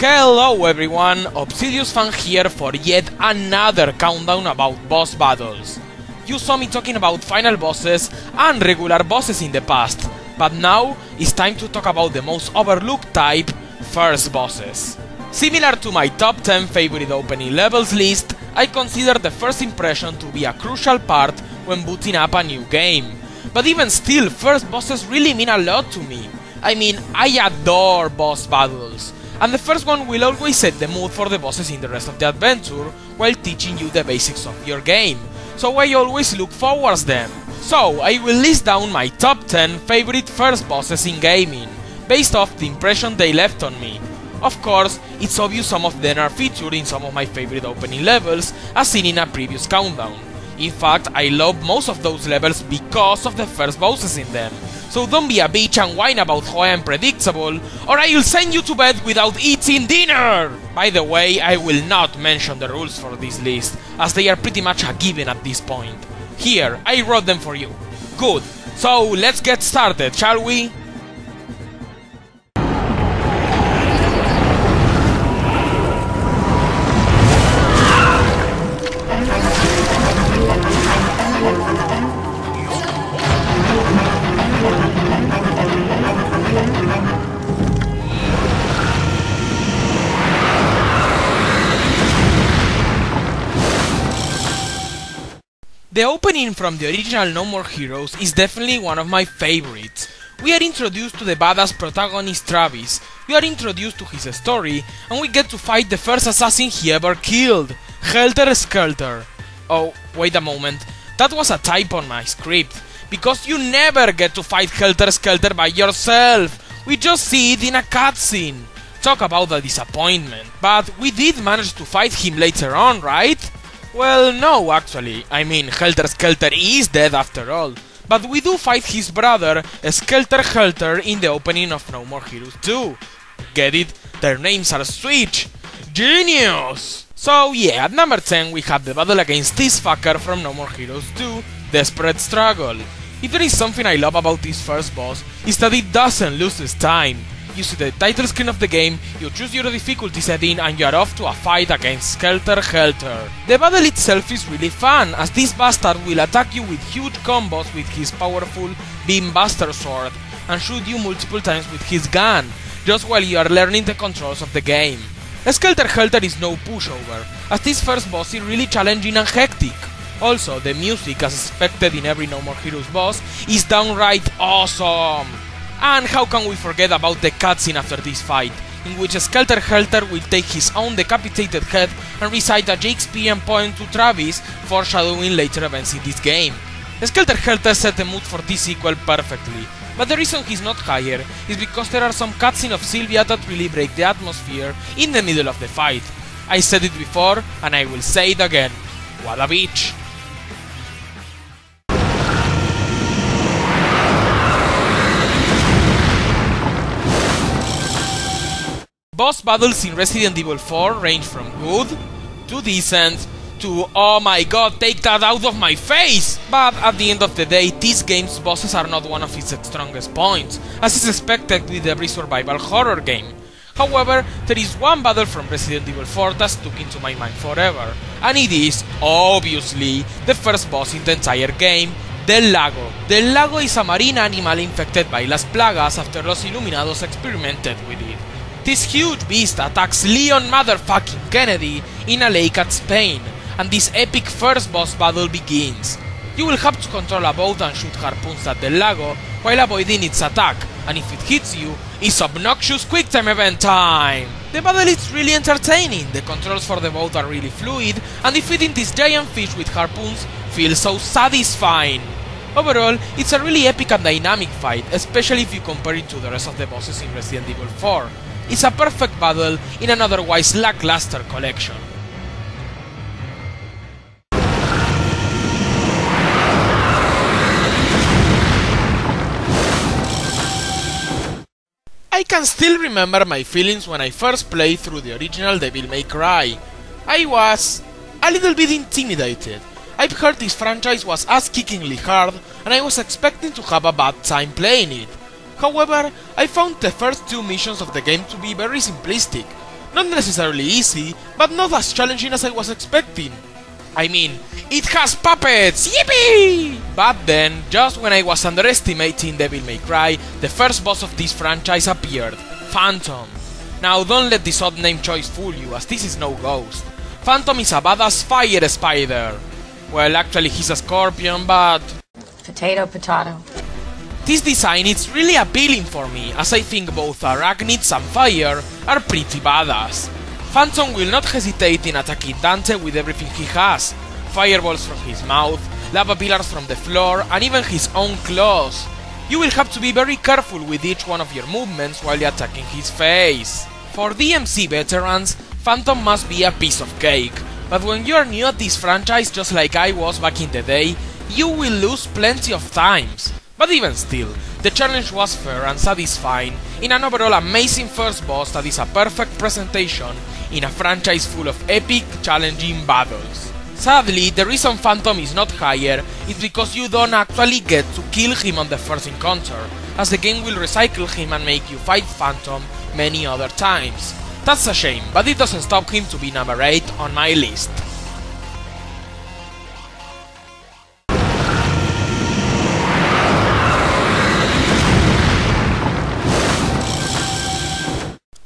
Hello everyone, ObsidiusFan here for yet another countdown about boss battles. You saw me talking about final bosses and regular bosses in the past, but now it's time to talk about the most overlooked type, first bosses. Similar to my top 10 favorite opening levels list, I consider the first impression to be a crucial part when booting up a new game. But even still, first bosses really mean a lot to me. I mean, I adore boss battles, and the first one will always set the mood for the bosses in the rest of the adventure, while teaching you the basics of your game, so I always look forward to them. So, I will list down my top 10 favorite first bosses in gaming, based off the impression they left on me. Of course, it's obvious some of them are featured in some of my favorite opening levels, as seen in a previous countdown. In fact, I love most of those levels because of the first bosses in them. So don't be a bitch and whine about how I am predictable, or I will send you to bed without eating dinner! By the way, I will not mention the rules for this list, as they are pretty much a given at this point. Here, I wrote them for you. Good, so let's get started, shall we? The opening from the original No More Heroes is definitely one of my favorites. We are introduced to the badass protagonist Travis, we are introduced to his story, and we get to fight the first assassin he ever killed, HELTER SKELTER. Oh, wait a moment, that was a typo on my script, because you never get to fight HELTER SKELTER by yourself, we just see it in a cutscene. Talk about a disappointment, but we did manage to fight him later on, right? Well, no, actually. I mean, HELTER SKELTER is dead after all. But we do fight his brother, SKELTER HELTER, in the opening of No More Heroes 2. Get it? Their names are switched. Genius! So yeah, at number 10 we have the battle against this fucker from No More Heroes 2, Desperate Struggle. If there is something I love about this first boss, is that it doesn't lose its time. You see the title screen of the game, you choose your difficulty setting, and you are off to a fight against SKELTER HELTER. The battle itself is really fun, as this bastard will attack you with huge combos with his powerful Beam Buster sword, and shoot you multiple times with his gun, just while you are learning the controls of the game. SKELTER HELTER is no pushover, as this first boss is really challenging and hectic. Also, the music, as expected in every No More Heroes boss, is downright awesome! And how can we forget about the cutscene after this fight, in which SKELTER HELTER will take his own decapitated head and recite a Shakespearean poem to Travis, foreshadowing later events in this game. SKELTER HELTER set the mood for this sequel perfectly, but the reason he's not higher is because there are some cutscenes of Sylvia that really break the atmosphere in the middle of the fight. I said it before, and I will say it again. What a bitch! Boss battles in Resident Evil 4 range from good, to decent, to oh my god, take that out of my face! But at the end of the day, this game's bosses are not one of its strongest points, as is expected with every survival horror game. However, there is one battle from Resident Evil 4 that stuck into my mind forever, and it is, obviously, the first boss in the entire game, the LAGO. The LAGO is a marine animal infected by Las Plagas after Los Iluminados experimented with it. This huge beast attacks Leon motherfucking Kennedy in a lake at Spain, and this epic first boss battle begins. You will have to control a boat and shoot harpoons at the LAGO while avoiding its attack, and if it hits you, it's obnoxious QuickTime event time! The battle is really entertaining, the controls for the boat are really fluid, and defeating this giant fish with harpoons feels so satisfying. Overall, it's a really epic and dynamic fight, especially if you compare it to the rest of the bosses in Resident Evil 4. It's a perfect battle in an otherwise lackluster collection. I can still remember my feelings when I first played through the original Devil May Cry. I was a little bit intimidated. I've heard this franchise was ass-kickingly hard, and I was expecting to have a bad time playing it. However, I found the first two missions of the game to be very simplistic. Not necessarily easy, but not as challenging as I was expecting. I mean, it has puppets! Yippee! But then, just when I was underestimating Devil May Cry, the first boss of this franchise appeared, Phantom. Now don't let this odd name choice fool you, as this is no ghost. Phantom is a badass fire spider. Well, actually he's a scorpion, but... Potato. This design is really appealing for me, as I think both arachnids and fire are pretty badass. Phantom will not hesitate in attacking Dante with everything he has. Fireballs from his mouth, lava pillars from the floor, and even his own claws. You will have to be very careful with each one of your movements while attacking his face. For DMC veterans, Phantom must be a piece of cake, but when you are new at this franchise just like I was back in the day, you will lose plenty of times. But even still, the challenge was fair and satisfying in an overall amazing first boss that is a perfect presentation in a franchise full of epic, challenging battles. Sadly, the reason Phantom is not higher is because you don't actually get to kill him on the first encounter, as the game will recycle him and make you fight Phantom many other times. That's a shame, but it doesn't stop him to be number 8 on my list.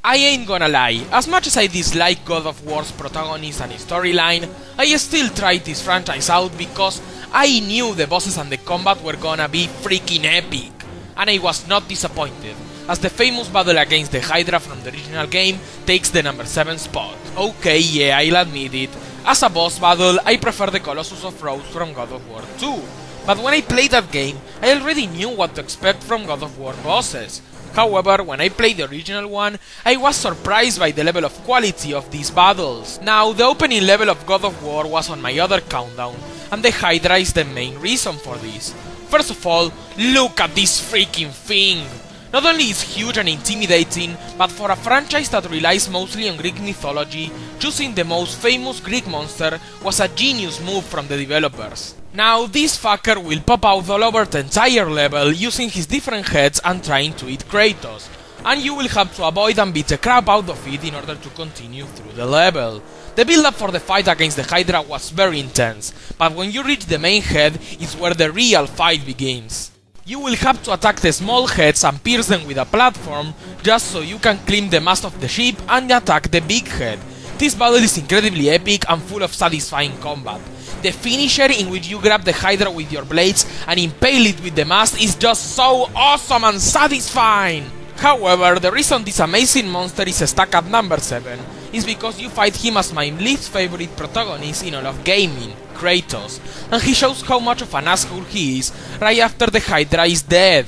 I ain't gonna lie, as much as I dislike God of War's protagonist and his storyline, I still tried this franchise out because I knew the bosses and the combat were gonna be freaking epic. And I was not disappointed, as the famous battle against the HYDRA from the original game takes the number 7 spot. Okay, yeah, I'll admit it, as a boss battle I prefer the Colossus of Rhodes from God of War 2. But when I played that game, I already knew what to expect from God of War bosses. However, when I played the original one, I was surprised by the level of quality of these battles. Now, the opening level of God of War was on my other countdown, and the HYDRA is the main reason for this. First of all, look at this freaking thing! Not only is it huge and intimidating, but for a franchise that relies mostly on Greek mythology, choosing the most famous Greek monster was a genius move from the developers. Now, this fucker will pop out all over the entire level using his different heads and trying to eat Kratos, and you will have to avoid and beat the crap out of it in order to continue through the level. The build-up for the fight against the HYDRA was very intense, but when you reach the main head is where the real fight begins. You will have to attack the small heads and pierce them with a platform just so you can climb the mast of the ship and attack the big head. This battle is incredibly epic and full of satisfying combat. The finisher in which you grab the HYDRA with your blades and impale it with the mast is just so awesome and satisfying! However, the reason this amazing monster is stuck at number 7 is because you fight him as my least favorite protagonist in all of gaming, Kratos, and he shows how much of an asshole he is right after the HYDRA is dead.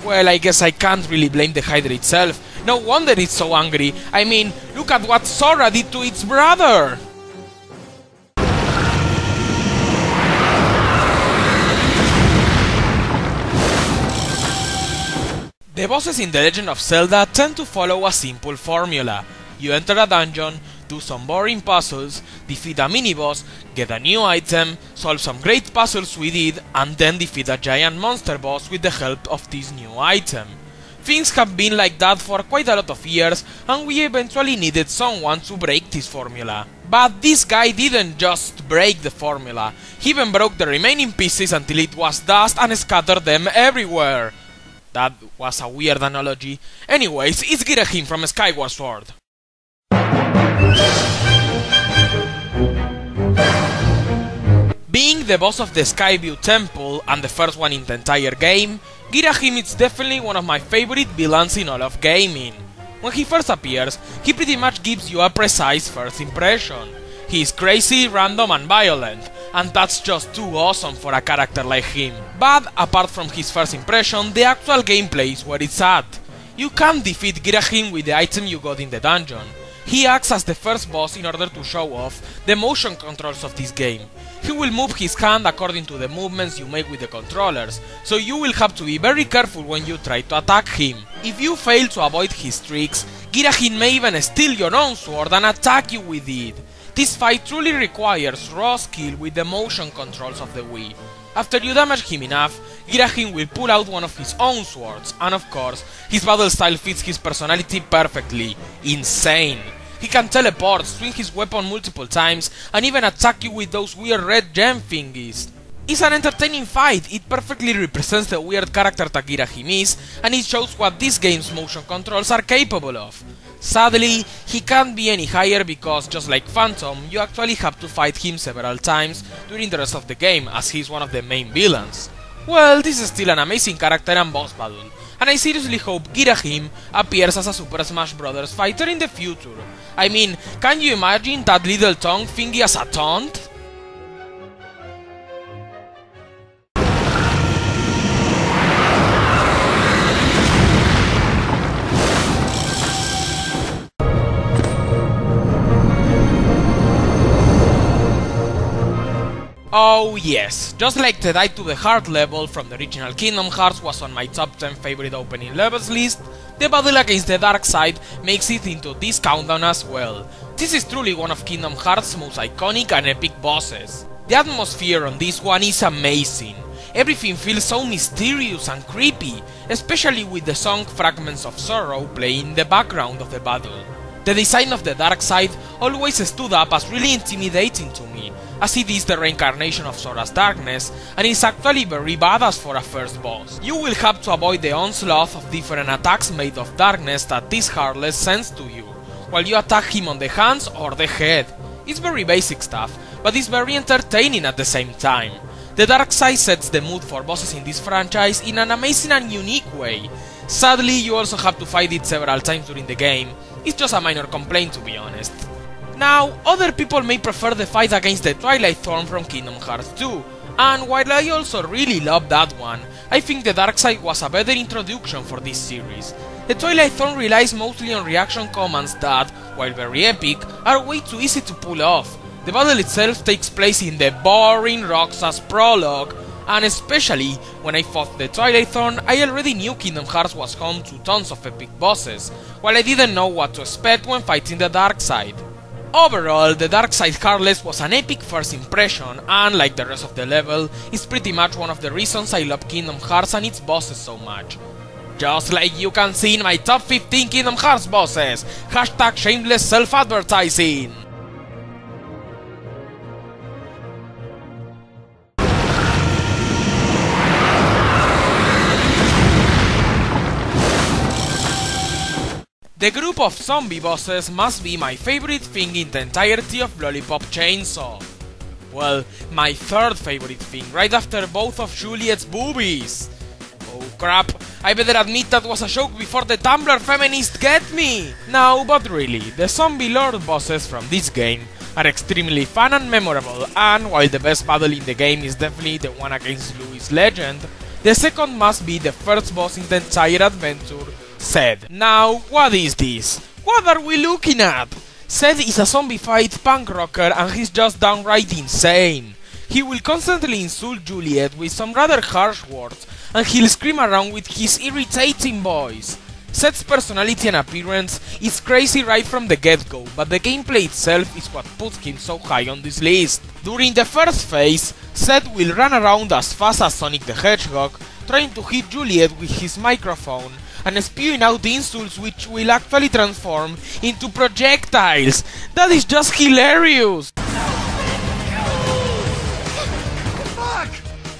Well, I guess I can't really blame the HYDRA itself, no wonder it's so angry. I mean, look at what Sora did to its brother! The bosses in The Legend of Zelda tend to follow a simple formula. You enter a dungeon, do some boring puzzles, defeat a mini-boss, get a new item, solve some great puzzles with it, and then defeat a giant monster boss with the help of this new item. Things have been like that for quite a lot of years, and we eventually needed someone to break this formula. But this guy didn't just break the formula, he even broke the remaining pieces until it was dust and scattered them everywhere. That was a weird analogy. Anyways, it's GHIRAHIM from SKYWARD Sword. Being the boss of the Skyview Temple and the first one in the entire game, GHIRAHIM is definitely one of my favorite villains in all of gaming. When he first appears, he pretty much gives you a precise first impression. He is crazy, random and violent, and that's just too awesome for a character like him. But apart from his first impression, the actual gameplay is where it's at. You can't defeat GHIRAHIM with the item you got in the dungeon. He acts as the first boss in order to show off the motion controls of this game. He will move his hand according to the movements you make with the controllers, so you will have to be very careful when you try to attack him. If you fail to avoid his tricks, GHIRAHIM may even steal your own sword and attack you with it. This fight truly requires raw skill with the motion controls of the Wii. After you damage him enough, GHIRAHIM will pull out one of his own swords, and of course, his battle style fits his personality perfectly. Insane. He can teleport, swing his weapon multiple times, and even attack you with those weird red gem thingies. It's an entertaining fight, it perfectly represents the weird character that GHIRAHIM is, and it shows what this game's motion controls are capable of. Sadly, he can't be any higher because, just like Phantom, you actually have to fight him several times during the rest of the game, as he's one of the main villains. Well, this is still an amazing character and boss battle, and I seriously hope GHIRAHIM appears as a Super Smash Bros. Fighter in the future. I mean, can you imagine that little tongue thingy as a taunt? Oh yes, just like the Die to the Heart level from the original Kingdom Hearts was on my top 10 favorite opening levels list, the battle against the dark side makes it into this countdown as well. This is truly one of Kingdom Hearts' most iconic and epic bosses. The atmosphere on this one is amazing. Everything feels so mysterious and creepy, especially with the song Fragments of Sorrow playing in the background of the battle. The design of the dark side always stood up as really intimidating to me, as it is the reincarnation of Sora's darkness, and is actually very badass for a first boss. You will have to avoid the onslaught of different attacks made of darkness that this Heartless sends to you, while you attack him on the hands or the head. It's very basic stuff, but it's very entertaining at the same time. The dark side sets the mood for bosses in this franchise in an amazing and unique way. Sadly, you also have to fight it several times during the game. It's just a minor complaint, to be honest. Now, other people may prefer the fight against the Twilight Thorn from Kingdom Hearts 2, and while I also really love that one, I think the dark side was a better introduction for this series. The Twilight Thorn relies mostly on reaction commands that, while very epic, are way too easy to pull off. The battle itself takes place in the boring Roxas prologue, and especially when I fought the Twilight Thorn, I already knew Kingdom Hearts was home to tons of epic bosses, while I didn't know what to expect when fighting the dark side. Overall, the dark side Heartless was an epic first impression, and like the rest of the level, is pretty much one of the reasons I love Kingdom Hearts and its bosses so much. Just like you can see in my top 15 Kingdom Hearts bosses, hashtag shameless self-advertising! The group of zombie bosses must be my favorite thing in the entirety of Lollipop Chainsaw. Well, my third favorite thing, right after both of Juliet's boobies. Oh crap, I better admit that was a joke before the Tumblr feminist get me! No, but really, the zombie lord bosses from this game are extremely fun and memorable, and while the best battle in the game is definitely the one against Louis Legend, the second must be the first boss in the entire adventure, Zed. Now, what is this? What are we looking at? Zed is a zombified punk rocker and he's just downright insane. He will constantly insult Juliet with some rather harsh words, and he'll scream around with his irritating voice. Zed's personality and appearance is crazy right from the get-go, but the gameplay itself is what puts him so high on this list. During the first phase, Zed will run around as fast as Sonic the Hedgehog, trying to hit Juliet with his microphone, and spewing out insults which will actually transform into projectiles. That is just hilarious! Fuck!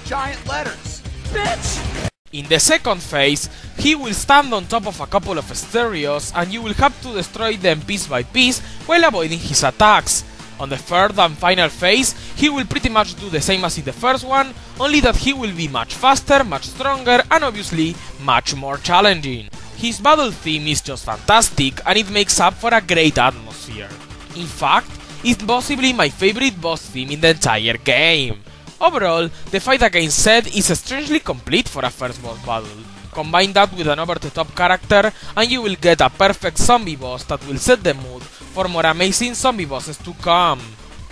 Giant letters! Bitch! In the second phase, he will stand on top of a couple of stereos and you will have to destroy them piece by piece while avoiding his attacks. On the third and final phase, he will pretty much do the same as in the first one, only that he will be much faster, much stronger, and obviously much more challenging. His battle theme is just fantastic and it makes up for a great atmosphere. In fact, it's possibly my favorite boss theme in the entire game. Overall, the fight against Zed is strangely complete for a first boss battle. Combine that with an over-the-top character and you will get a perfect zombie boss that will set the mood for more amazing zombie bosses to come.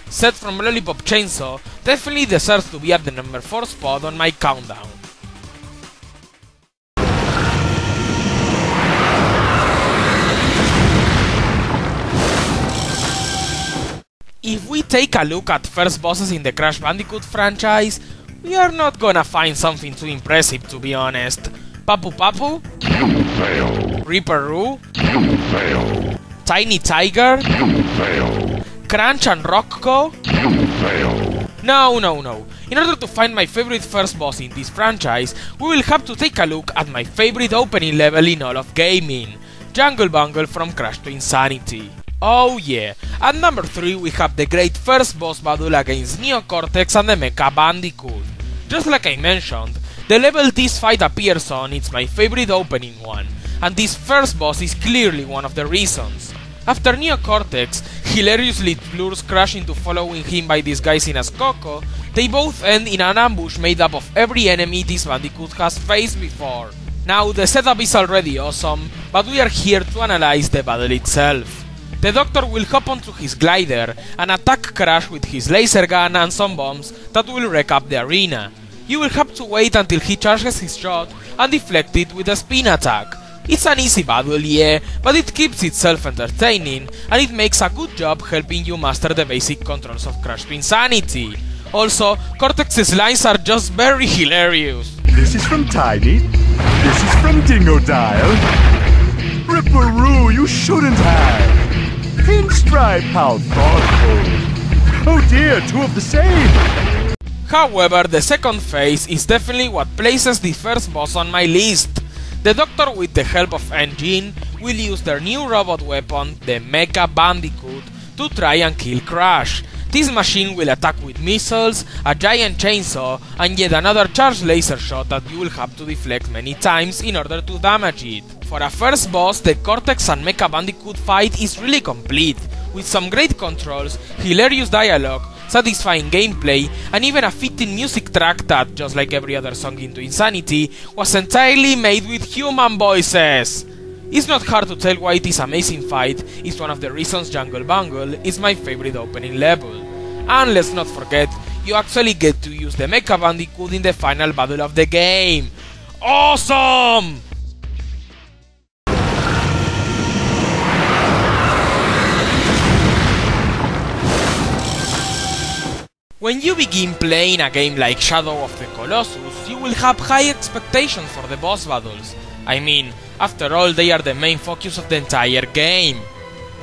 Zed from Lollipop Chainsaw definitely deserves to be at the number 4 spot on my countdown. If we take a look at first bosses in the Crash Bandicoot franchise, we are not gonna find something too impressive, to be honest. Papu Papu? You fail. Ripperoo? You fail. Tiny Tiger? You fail. Crunch and Rockco? You fail. No. In order to find my favorite first boss in this franchise, we will have to take a look at my favorite opening level in all of gaming, Jungle Bungle from Crash to Insanity. Oh yeah, at number 3 we have the great first boss battle against Cortex and the MECHA-BANDICOOT. Just like I mentioned, the level this fight appears on is my favorite opening one, and this first boss is clearly one of the reasons. After Cortex hilariously lures Crash into following him by disguising as Coco, they both end in an ambush made up of every enemy this Bandicoot has faced before. Now the setup is already awesome, but we are here to analyze the battle itself. The Doctor will hop onto his glider and attack Crash with his laser gun and some bombs that will wreck up the arena. You will have to wait until he charges his shot and deflect it with a spin attack. It's an easy battle, yeah, but it keeps itself entertaining, and it makes a good job helping you master the basic controls of Crash to Insanity. Also, Cortex's lines are just very hilarious. This is from Tiny. This is from Dingodile. Ripperoo, you shouldn't have. Pinstripe, how thoughtful. Oh dear, two of the same. However, the second phase is definitely what places the first boss on my list. The Doctor, with the help of Engine, will use their new robot weapon, the MECHA-BANDICOOT, to try and kill Crash. This machine will attack with missiles, a giant chainsaw, and yet another charged laser shot that you will have to deflect many times in order to damage it. For a first boss, the Cortex and MECHA-BANDICOOT fight is really complete, with some great controls, hilarious dialogue, satisfying gameplay, and even a fitting music track that, just like every other song in Twinsanity, was entirely made with human voices. It's not hard to tell why this amazing fight is one of the reasons Jungle Bungle is my favorite opening level. And let's not forget, you actually get to use the MECHA-BANDICOOT in the final battle of the game. Awesome! When you begin playing a game like Shadow of the Colossus, you will have high expectations for the boss battles. I mean, after all, they are the main focus of the entire game.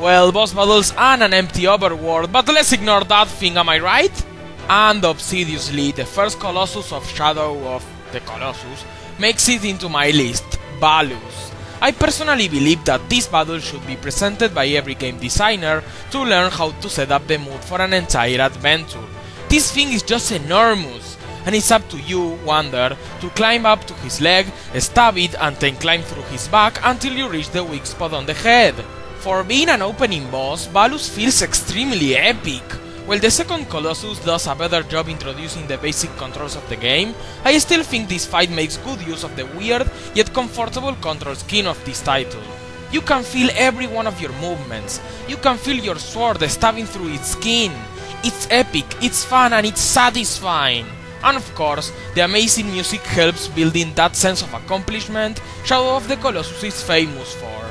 Well, boss battles and an empty overworld, but let's ignore that thing, am I right? And obsidiously, the first Colossus of Shadow of the Colossus makes it into my list, Balus. I personally believe that this battle should be presented by every game designer to learn how to set up the mood for an entire adventure. This thing is just enormous, and it's up to you, Wander, to climb up to his leg, stab it, and then climb through his back until you reach the weak spot on the head. For being an opening boss, Balus feels extremely epic. While the second Colossus does a better job introducing the basic controls of the game, I still think this fight makes good use of the weird yet comfortable control scheme of this title. You can feel every one of your movements, you can feel your sword stabbing through its skin. It's epic, it's fun, and it's satisfying. And of course, the amazing music helps building that sense of accomplishment Shadow of the Colossus is famous for.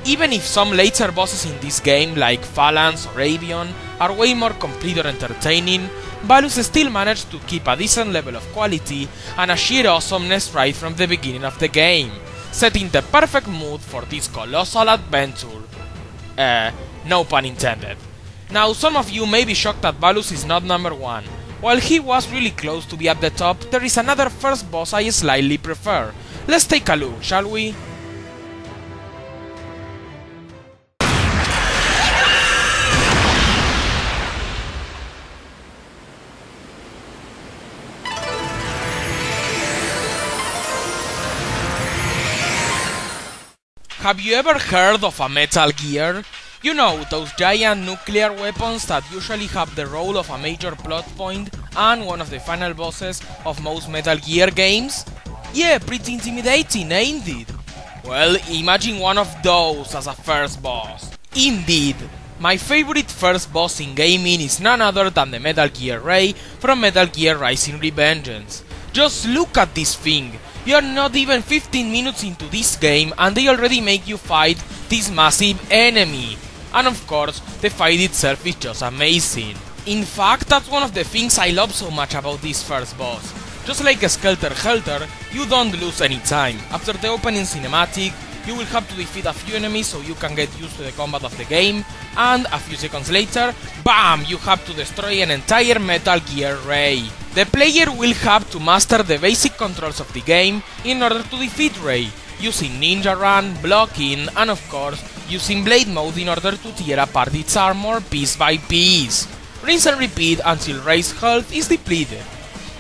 Even if some later bosses in this game, like Phalanx or Avion, are way more complete or entertaining, Balus still managed to keep a decent level of quality and a sheer awesomeness right from the beginning of the game, setting the perfect mood for this colossal adventure. No pun intended. Now, some of you may be shocked that Balus is not number 1. While he was really close to be at the top, there is another first boss I slightly prefer. Let's take a look, shall we? Have you ever heard of a Metal Gear? You know, those giant nuclear weapons that usually have the role of a major plot point and one of the final bosses of most Metal Gear games? Yeah, pretty intimidating, ain't it? Well, imagine one of those as a first boss. Indeed, my favorite first boss in gaming is none other than the Metal Gear Ray from Metal Gear Rising: Revengeance. Just look at this thing. You are not even 15 minutes into this game and they already make you fight this massive enemy. And of course, the fight itself is just amazing. In fact, that's one of the things I love so much about this first boss. Just like SKELTER HELTER, you don't lose any time. After the opening cinematic, You will have to defeat a few enemies so you can get used to the combat of the game, and a few seconds later, BAM! You have to destroy an entire Metal Gear Ray. The player will have to master the basic controls of the game in order to defeat Ray, using ninja run, blocking, and of course, using blade mode in order to tear apart its armor piece by piece. Rinse and repeat until Ray's health is depleted.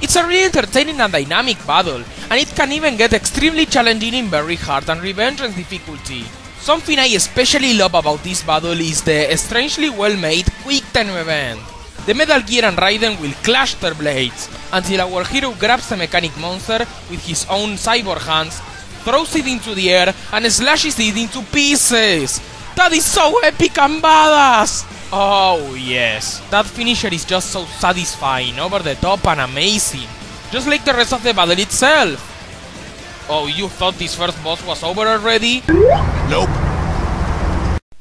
It's a really entertaining and dynamic battle, and it can even get extremely challenging in very hard and revengeance difficulty. Something I especially love about this battle is the strangely well made quick time event. The Metal Gear and Raiden will clash their blades, until our hero grabs a mechanic monster with his own cyborg hands, throws it into the air, and slashes it into pieces! That is so epic and badass! Oh yes, that finisher is just so satisfying, over the top and amazing, just like the rest of the battle itself. Oh, you thought this first boss was over already? Nope.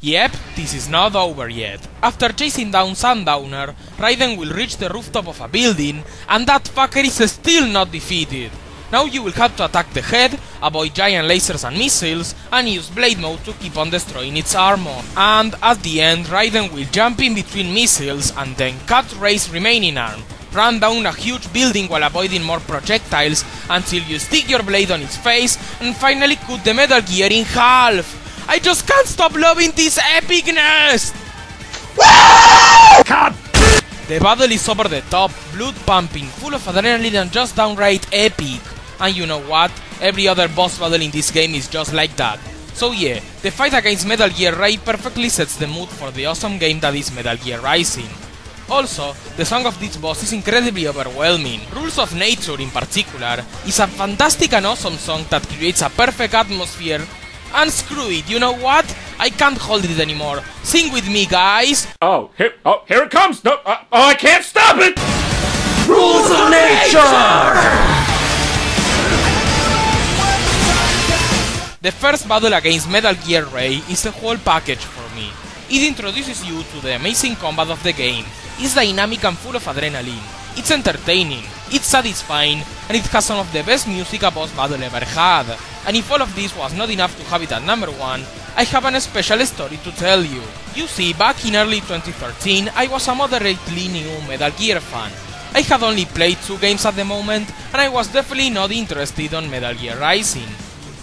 Yep, this is not over yet. After chasing down Sundowner, Raiden will reach the rooftop of a building, and that fucker is still not defeated. Now you will have to attack the head, avoid giant lasers and missiles, and use blade mode to keep on destroying its armor. And at the end, Raiden will jump in between missiles and then cut Ray's remaining arm, run down a huge building while avoiding more projectiles until you stick your blade on its face and finally cut the Metal Gear in half. I just can't stop loving this epicness! God! The battle is over the top, blood pumping, full of adrenaline and just downright epic. And you know what? Every other boss battle in this game is just like that. So yeah, the fight against Metal Gear Ray perfectly sets the mood for the awesome game that is Metal Gear Rising. Also, the song of this boss is incredibly overwhelming. Rules of Nature in particular is a fantastic and awesome song that creates a perfect atmosphere. And screw it, you know what? I can't hold it anymore. Sing with me, guys! Oh, here it comes! No, I can't stop it! Rules of Nature! The first battle against Metal Gear Ray is a whole package for me. It introduces you to the amazing combat of the game. It's dynamic and full of adrenaline. It's entertaining, it's satisfying, and it has some of the best music a boss battle ever had. And if all of this was not enough to have it at number 1, I have a special story to tell you. You see, back in early 2013, I was a moderately new Metal Gear fan. I had only played 2 games at the moment, and I was definitely not interested on Metal Gear Rising.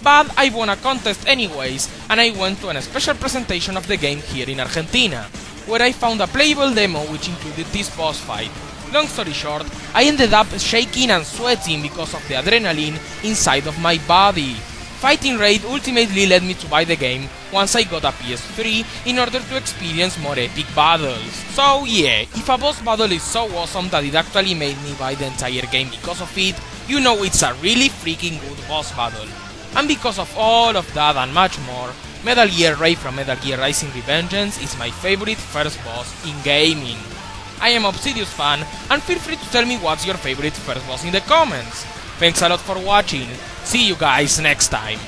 But I won a contest anyways, and I went to a special presentation of the game here in Argentina, where I found a playable demo which included this boss fight. Long story short, I ended up shaking and sweating because of the adrenaline inside of my body. Fighting Raid ultimately led me to buy the game once I got a PS3 in order to experience more epic battles. So yeah, if a boss battle is so awesome that it actually made me buy the entire game because of it, you know it's a really freaking good boss battle. And because of all of that and much more, Metal Gear Ray from Metal Gear Rising Revengeance is my favorite first boss in gaming. I am Obsidious fan, and feel free to tell me what's your favorite first boss in the comments. Thanks a lot for watching, see you guys next time.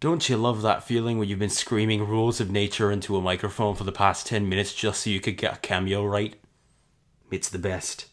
Don't you love that feeling when you've been screaming rules of nature into a microphone for the past 10 minutes just so you could get a cameo right? It's the best.